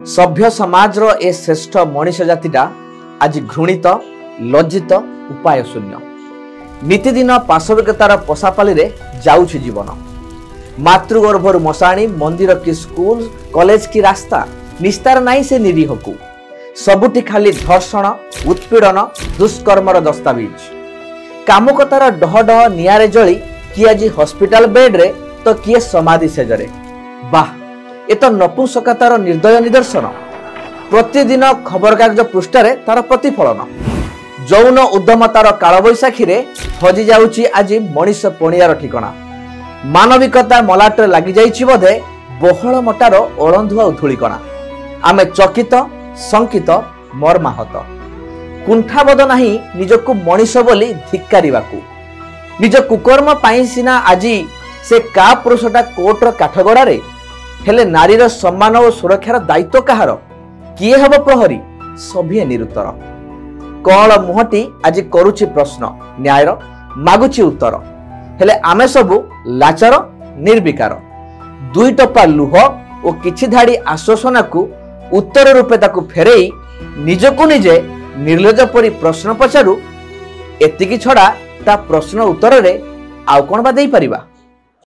सभ्य समाज रो ए श्रेष्ठ मनीष जातिटा आज घृणित लज्जित उपाय शून्य नीतिदिन पाशविकतार पशापाली रे जाउछि जीवन। मातृगर्भर मशाणी मंदिर की स्कूल कॉलेज की रास्ता निस्तार नाई से निरीह को सबुठी खाली धर्षण उत्पीड़न दुष्कर्मर दस्तावेज। कामुकतार डह डह नियारे जली किए आज हॉस्पिटल बेड रे तो किए समाधि सेजरे। वाह ए तो नपुंसकतार निर्दय निदर्शन। प्रतिदिन खबर कागज पृष्ठारे तार प्रतिफलन। जौन उद्यमतार कालबैशाखी रे हजि जाउछि आज मनीष पणियार ठिकଣା। मानविकता मलाटे लागि जाइछि बोधे बहळ मटार ओळंधुआ उधुळीकणा। आमे चकित शंकित मर्माहत। कुंठाबोध नाही निजकु मनीष बोली धिक्कारिबाकु। निज कुकर्म पाई सिना आजी से का पुरुषटा कोर्टर काठगड़ारे हेले नारीर सम्मान और सुरक्षार दायित्व कहार किए हब प्रहरी सभे निरुत्तर। कल मुहटी आज करुछि प्रश्न न्यायर मागुछि उत्तर हेले आमे सबु लाचार निर्विकार। दुई टपा लुह और किछि धाड़ी आश्वासना को उत्तर रूपे ताकु फेरेई निजकु निजे निर्लज परी प्रश्न पचारू एतिकी छड़ा ता प्रश्न उत्तर रे आउ कोन बा देई परिबा।